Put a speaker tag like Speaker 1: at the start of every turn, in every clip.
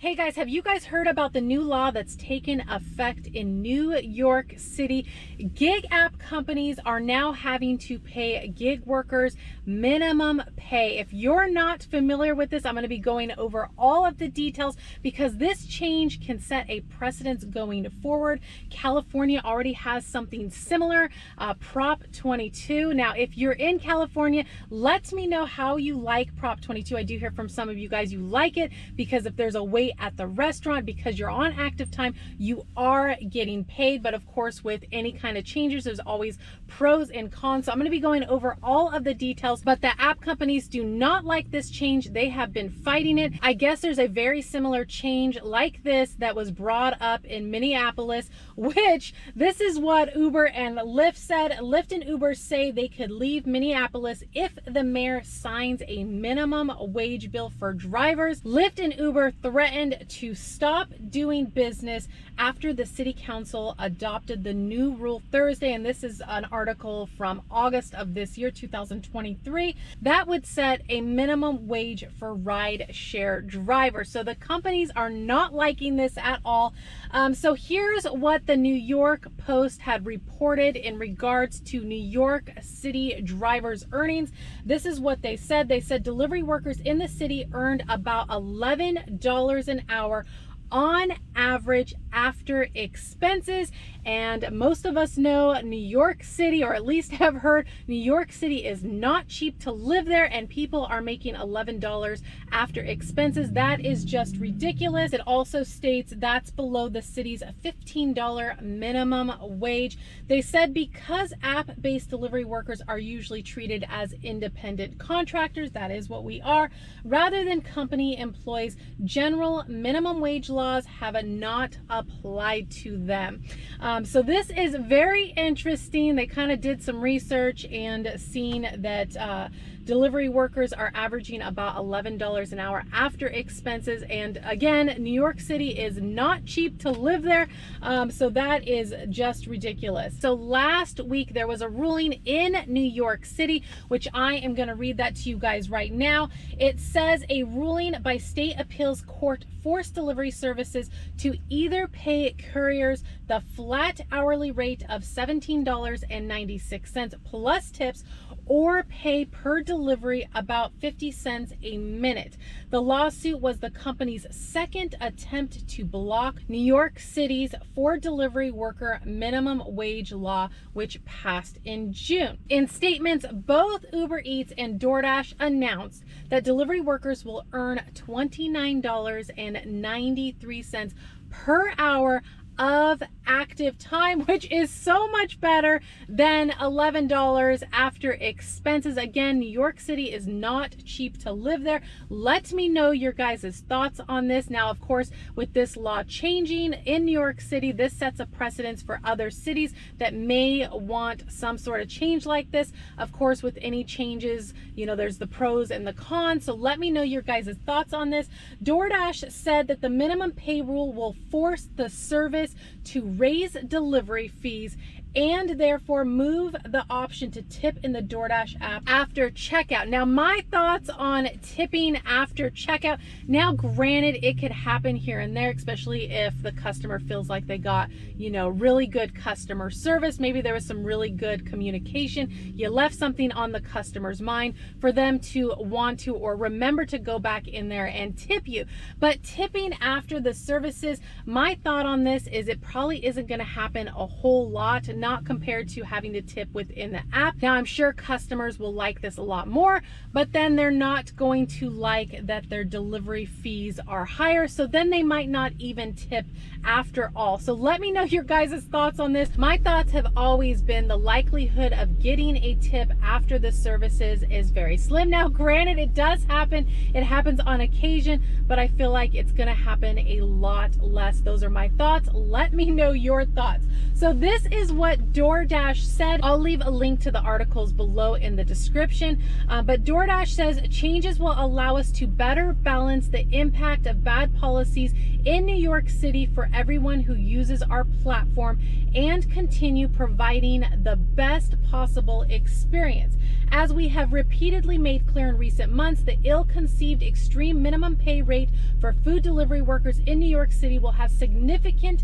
Speaker 1: Hey guys, have you guys heard about the new law that's taken effect in New York City? Gig app companies are now having to pay gig workers minimum pay. If you're not familiar with this, I'm going to be going over all of the details because this change can set a precedence going forward. California already has something similar, Prop 22. Now, if you're in California, let me know how you like Prop 22. I do hear from some of you guys you like it because if there's a wait at the restaurant because you're on active time, you are getting paid. But of course, with any kind of changes, there's always pros and cons. So I'm going to be going over all of the details, but the app companies do not like this change. They have been fighting it. I guess there's a very similar change like this that was brought up in Minneapolis, which this is what Uber and Lyft said. Lyft and Uber say they could leave Minneapolis if the mayor signs a minimum wage bill for drivers. Lyft and Uber threatened to stop doing business after the city council adopted the new rule Thursday, and this is an article from August of this year, 2023, that would set a minimum wage for ride share drivers. So the companies are not liking this at all. So here's what the New York Post had reported in regards to New York City drivers' earnings. This is what they said. They said delivery workers in the city earned about $11 an hour on average after expenses. And most of us know New York City, or at least have heard, New York City is not cheap to live there, and people are making $11 after expenses. That is just ridiculous. It also states that's below the city's $15 minimum wage. They said because app-based delivery workers are usually treated as independent contractors, that is what we are, rather than company employees, general minimum wage laws have not applied to them. So this is very interesting. They kind of did some research and seen that delivery workers are averaging about $11 an hour after expenses. And again, New York City is not cheap to live there. So that is just ridiculous. So last week there was a ruling in New York City, which I am going to read that to you guys right now. It says a ruling by state appeals court forced delivery services to either pay couriers the flat hourly rate of $17.96 plus tips, or pay per delivery about 50 cents a minute. The lawsuit was the company's second attempt to block New York City's for delivery worker minimum wage law, which passed in June. In statements, both Uber Eats and Doordash announced that delivery workers will earn $29.93 per hour of active time, which is so much better than $11 after expenses. Again, New York City is not cheap to live there. Let me know your guys' thoughts on this. Now, of course, with this law changing in New York City, this sets a precedence for other cities that may want some sort of change like this. Of course, with any changes, you know, there's the pros and the cons. So let me know your guys' thoughts on this. Doordash said that the minimum pay rule will force the service to raise delivery fees and therefore move the option to tip in the Doordash app after checkout. Now, my thoughts on tipping after checkout. Now, granted, it could happen here and there, especially if the customer feels like they got, you know, really good customer service. Maybe there was some really good communication. You left something on the customer's mind for them to want to or remember to go back in there and tip you. But tipping after the services, my thought on this is it probably isn't going to happen a whole lot, not compared to having to tip within the app. Now, I'm sure customers will like this a lot more, but then they're not going to like that their delivery fees are higher. So then they might not even tip after all. So let me know your guys' thoughts on this. My thoughts have always been the likelihood of getting a tip after the services is very slim. Now, granted, it does happen. It happens on occasion, but I feel like it's going to happen a lot less. Those are my thoughts. Let me know your thoughts. So this is what what DoorDash said. I'll leave a link to the articles below in the description. But DoorDash says changes will allow us to better balance the impact of bad policies in New York City for everyone who uses our platform and continue providing the best possible experience. As we have repeatedly made clear in recent months, the ill-conceived extreme minimum pay rate for food delivery workers in New York City will have significant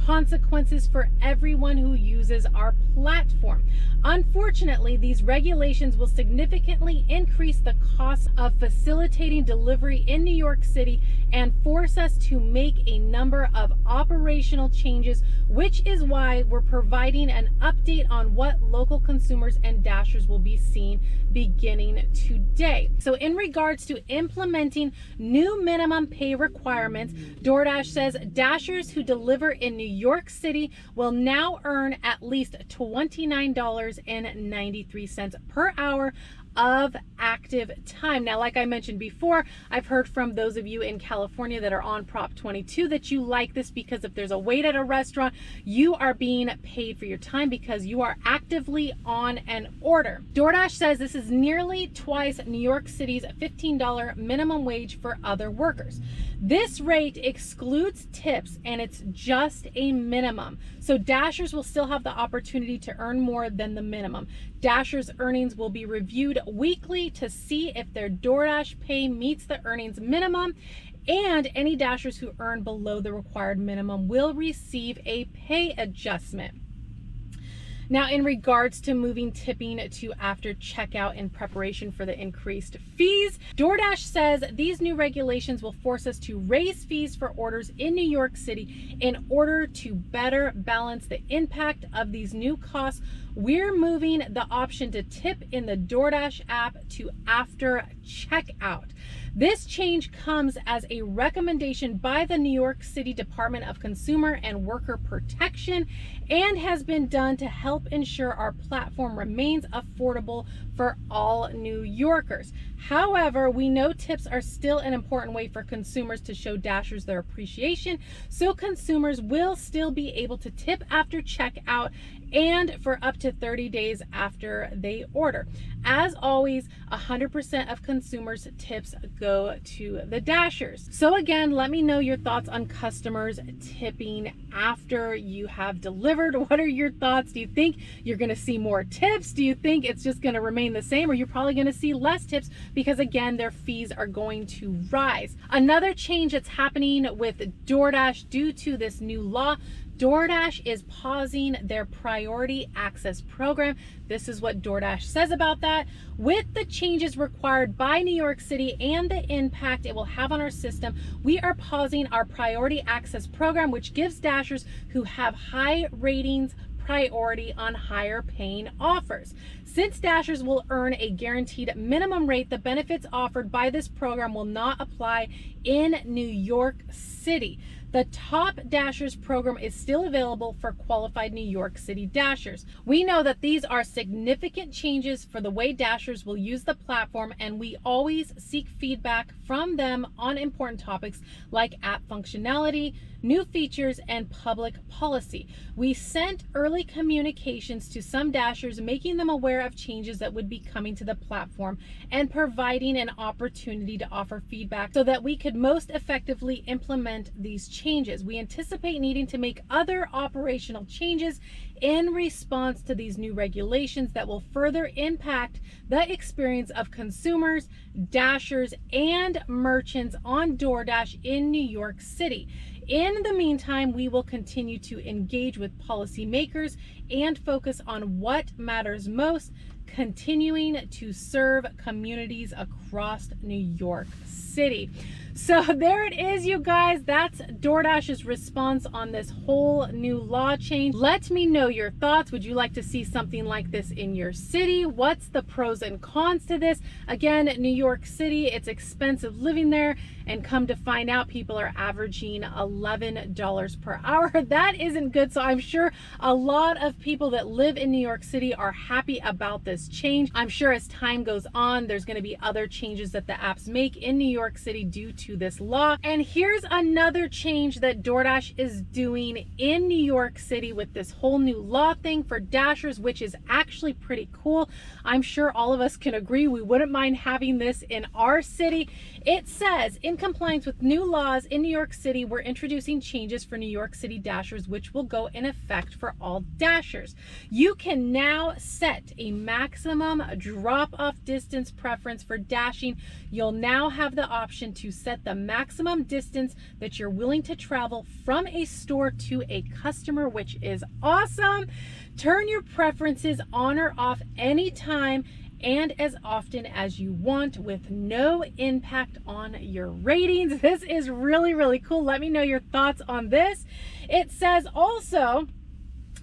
Speaker 1: consequences for everyone who uses our platform. Unfortunately, these regulations will significantly increase the cost of facilitating delivery in New York City and force us to make a number of operational changes, which is why we're providing an update on what local consumers and Dashers will be seeing beginning today. So in regards to implementing new minimum pay requirements, DoorDash says Dashers who deliver in New York City will now earn at least $29.93 per hour of active time. Now, like I mentioned before, I've heard from those of you in California that are on Prop 22 that you like this because if there's a wait at a restaurant, you are being paid for your time because you are actively on an order. DoorDash says this is nearly twice New York City's $15 minimum wage for other workers. This rate excludes tips and it's just a minimum. So Dashers will still have the opportunity to earn more than the minimum. Dashers' earnings will be reviewed weekly to see if their DoorDash pay meets the earnings minimum, and any Dashers who earn below the required minimum will receive a pay adjustment. Now, in regards to moving tipping to after checkout in preparation for the increased fees, DoorDash says these new regulations will force us to raise fees for orders in New York City in order to better balance the impact of these new costs. We're moving the option to tip in the DoorDash app to after checkout. This change comes as a recommendation by the New York City Department of Consumer and Worker Protection and has been done to help ensure our platform remains affordable for all New Yorkers. However, we know tips are still an important way for consumers to show Dashers their appreciation, so consumers will still be able to tip after checkout and for up to 30 days after they order. As always, 100% of consumers' tips go to the Dashers. So again, let me know your thoughts on customers tipping after you have delivered. What are your thoughts? Do you think you're gonna see more tips? Do you think it's just gonna remain the same, or you're probably gonna see less tips because again, their fees are going to rise? Another change that's happening with DoorDash due to this new law, DoorDash is pausing their priority access program. This is what DoorDash says about that. With the changes required by New York City and the impact it will have on our system, we are pausing our priority access program, which gives Dashers who have high ratings priority on higher paying offers. Since Dashers will earn a guaranteed minimum rate, the benefits offered by this program will not apply in New York City. The Top Dashers program is still available for qualified New York City Dashers. We know that these are significant changes for the way Dashers will use the platform, and we always seek feedback from them on important topics like app functionality, new features, and public policy. We sent early communications to some Dashers, making them aware of changes that would be coming to the platform and providing an opportunity to offer feedback so that we could most effectively implement these changes. We anticipate needing to make other operational changes in response to these new regulations that will further impact the experience of consumers, Dashers, and merchants on DoorDash in New York City. In the meantime, we will continue to engage with policymakers and focus on what matters most, continuing to serve communities across New York City. So there it is, you guys. That's DoorDash's response on this whole new law change. Let me know your thoughts. Would you like to see something like this in your city? What's the pros and cons to this? Again, New York City, it's expensive living there, and come to find out, people are averaging $11 per hour. That isn't good. So I'm sure a lot of people that live in New York City are happy about this change. I'm sure as time goes on, there's going to be other changes that the apps make in New York City due to this law. And here's another change that DoorDash is doing in New York City with this whole new law thing for Dashers, which is actually pretty cool. I'm sure all of us can agree we wouldn't mind having this in our city. It says, in compliance with new laws in New York City, we're introducing changes for New York City Dashers, which will go in effect for all Dashers. You can now set a maximum drop-off distance preference for dashing. You'll now have the option to set the maximum distance that you're willing to travel from a store to a customer, which is awesome. Turn your preferences on or off anytime and as often as you want with no impact on your ratings. This is really, really cool. Let me know your thoughts on this. It says also,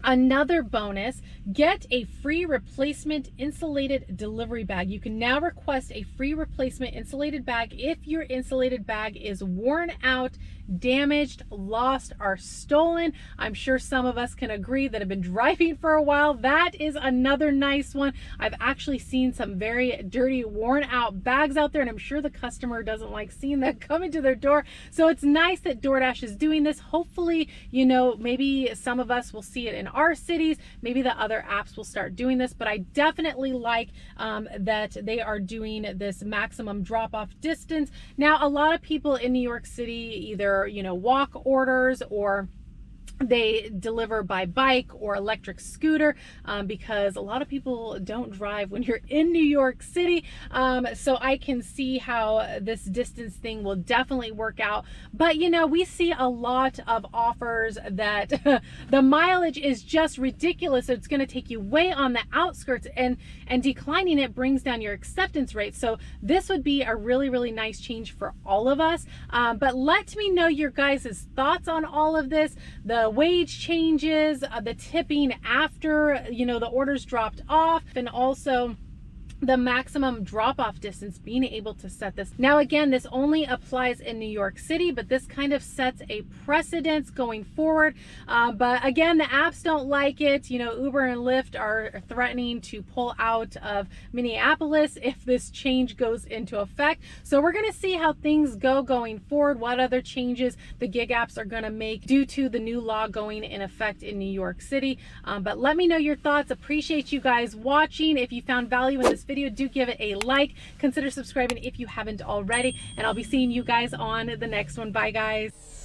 Speaker 1: another bonus, get a free replacement insulated delivery bag. You can now request a free replacement insulated bag if your insulated bag is worn out, damaged, lost, or stolen. I'm sure some of us can agree that have been driving for a while. That is another nice one. I've actually seen some very dirty, worn out bags out there, and I'm sure the customer doesn't like seeing that coming to their door. So it's nice that DoorDash is doing this. Hopefully, you know, maybe some of us will see it in our cities. Maybe the other apps will start doing this, but I definitely like that they are doing this maximum drop-off distance. Now, a lot of people in New York City either, you know, walk orders or they deliver by bike or electric scooter because a lot of people don't drive when you're in New York City. So I can see how this distance thing will definitely work out. But you know, we see a lot of offers that the mileage is just ridiculous. So it's going to take you way on the outskirts, and declining it brings down your acceptance rate. So this would be a really, really nice change for all of us. But let me know your guys' thoughts on all of this. The wage changes, the tipping after, you know, the orders dropped off, and also the maximum drop-off distance, being able to set this. Now again, this only applies in New York City, but this kind of sets a precedence going forward. But again, the apps don't like it. You know, Uber and Lyft are threatening to pull out of Minneapolis if this change goes into effect. So we're gonna see how things go going forward, what other changes the gig apps are gonna make due to the new law going in effect in New York City. But let me know your thoughts. Appreciate you guys watching. If you found value in this video, do give it a like, consider subscribing if you haven't already, and I'll be seeing you guys on the next one. Bye guys.